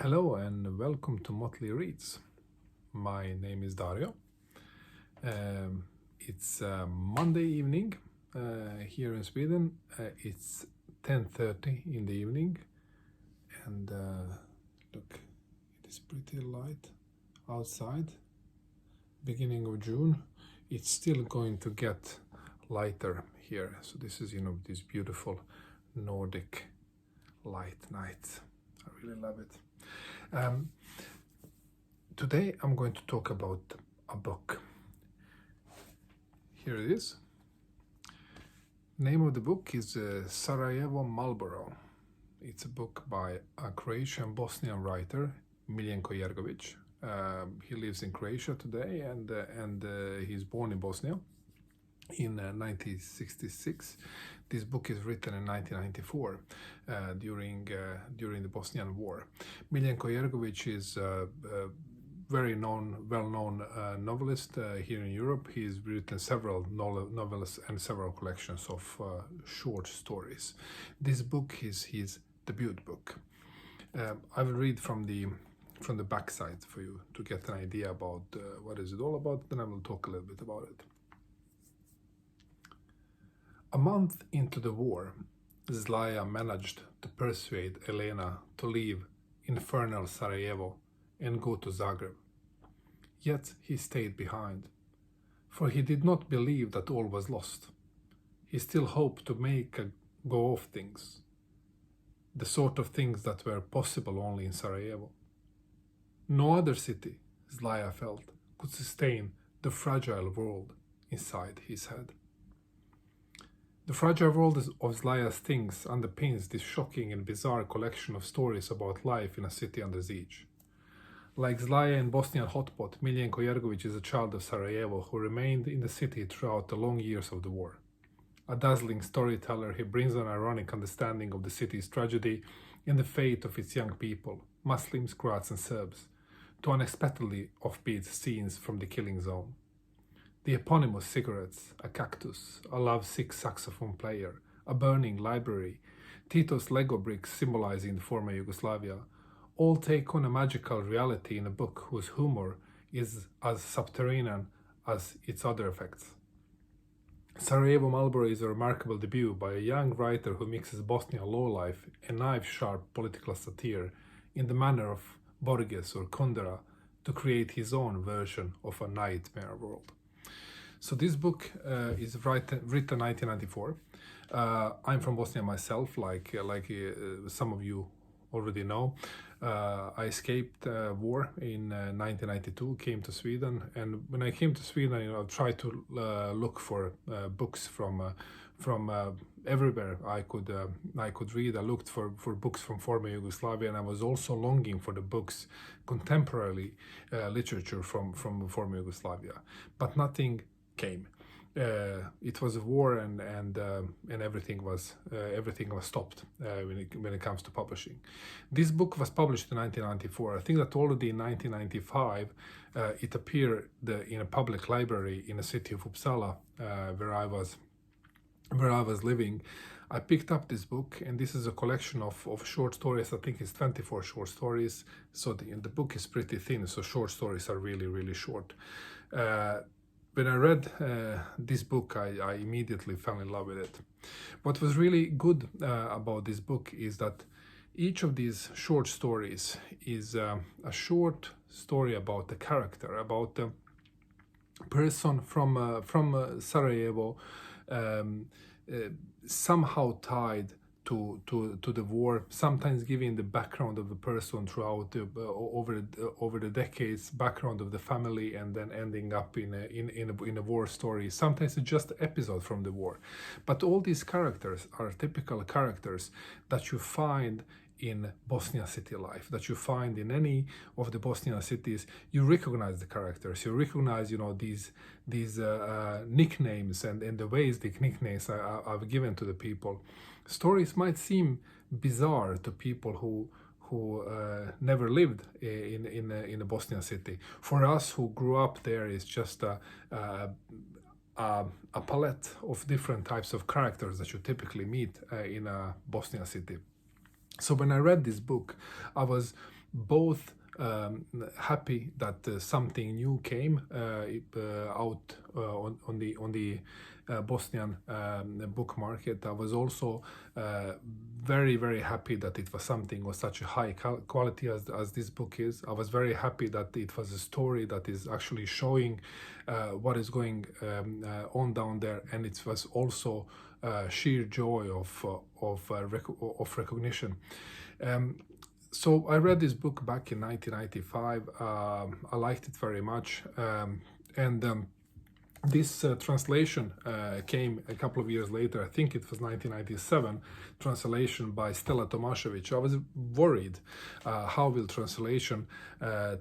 Hello and welcome to Motley Reads. My name is Dario. It's Monday evening here in Sweden. It's 10:30 in the evening, and look, it is pretty light outside. Beginning of June, it's still going to get lighter here. So this is, this beautiful Nordic light night. I really love it. Today I'm going to talk about a book. Here it is. Name of the book is Sarajevo, Marlboro. It's a book by a Croatian Bosnian writer, Miljenko Jergović. He lives in Croatia today, and he's born in Bosnia in 1966. This book is written in 1994 during the Bosnian War. Miljenko Jergović is a very well-known novelist here in Europe. He's written several novels and several collections of short stories. This book is his debut book. I will read from the backside for you to get an idea about what is it all about. Then I will talk a little bit about it. A month into the war, Zlaja managed to persuade Elena to leave infernal Sarajevo and go to Zagreb. Yet he stayed behind, for he did not believe that all was lost. He still hoped to make a go of things, the sort of things that were possible only in Sarajevo. No other city, Zlaja felt, could sustain the fragile world inside his head. The fragile world of Zlaja's things underpins this shocking and bizarre collection of stories about life in a city under siege. Like Zlaja in Bosnian Hotpot, Miljenko Jergović is a child of Sarajevo who remained in the city throughout the long years of the war. A dazzling storyteller, he brings an ironic understanding of the city's tragedy and the fate of its young people, Muslims, Croats and Serbs, to unexpectedly offbeat scenes from the killing zone. The eponymous cigarettes, a cactus, a lovesick saxophone player, a burning library, Tito's Lego bricks symbolizing the former Yugoslavia, all take on a magical reality in a book whose humor is as subterranean as its other effects. Sarajevo Marlboro is a remarkable debut by a young writer who mixes Bosnian lowlife and knife-sharp political satire in the manner of Borges or Kundera to create his own version of a nightmare world. So this book is written 1994. I'm from Bosnia myself, like some of you already know. I escaped war in 1992, came to Sweden, and when I came to Sweden, I tried to look for books from everywhere I could read. I looked for books from former Yugoslavia, and I was also longing for the books, contemporary literature from former Yugoslavia, but nothing came. It was a war, and everything was stopped when it comes to publishing. This book was published in 1994. I think that already in 1995 it appeared in a public library in the city of Uppsala, where I was living. I picked up this book, and this is a collection of short stories. I think it's 24 short stories. So the book is pretty thin, so short stories are really, really short. When I read this book, I immediately fell in love with it. What was really good about this book is that each of these short stories is a short story about the character, about the person from Sarajevo, somehow tied to the war, sometimes giving the background of the person throughout over the decades, background of the family, and then ending up in a war story. Sometimes it's just an episode from the war, but all these characters are typical characters that you find in Bosnian city life, that you find in any of the Bosnian cities. You recognize the characters, you recognize these nicknames and the ways the nicknames are given to the people. Stories might seem bizarre to people who never lived in a Bosnian city. For us who grew up there, it's just a palette of different types of characters that you typically meet in a Bosnian city. So when I read this book, I was both happy that something new came out on the Bosnian book market. I was also very, very happy that it was something of such a high quality as this book is. I was very happy that it was a story that is actually showing what is going on down there, and it was also sheer joy of recognition. So I read this book back in 1995. I liked it very much, and this translation came a couple of years later. I think it was 1997, translation by Stella Tomašević. I was worried how will translation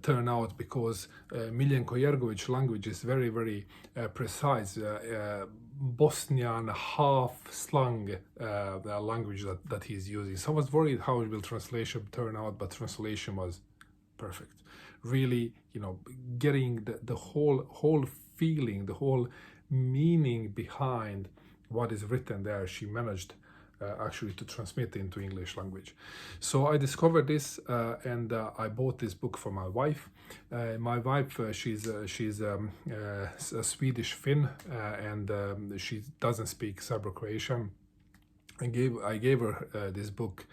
turn out, because Miljenko Jergović language is very, very precise. Bosnian half slang language that he's using. So I was worried how will translation turn out, but translation was perfect. Really, getting the whole feeling, the whole meaning behind what is written there, she managed actually to transmit into English language. So I discovered this and I bought this book for my wife. My wife, she's a Swedish Finn, and she doesn't speak Serbo-Croatian. I gave her this book,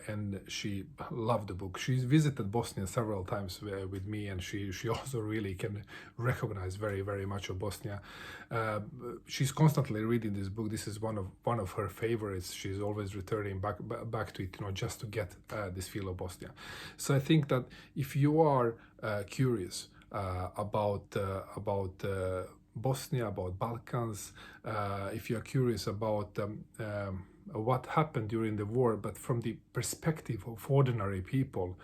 and she loved the book. She's visited Bosnia several times with me, and she also really can recognize very, very much of Bosnia. She's constantly reading this book. This is one of her favorites. She's always returning back to it, just to get this feel of Bosnia. So I think that if you are curious about Bosnia, about Balkans, if you're curious about what happened during the war, but from the perspective of ordinary people,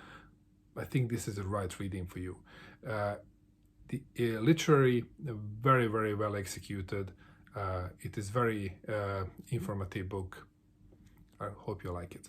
I think this is the right reading for you. The literary, very, very well executed. It is very informative book. I hope you like it.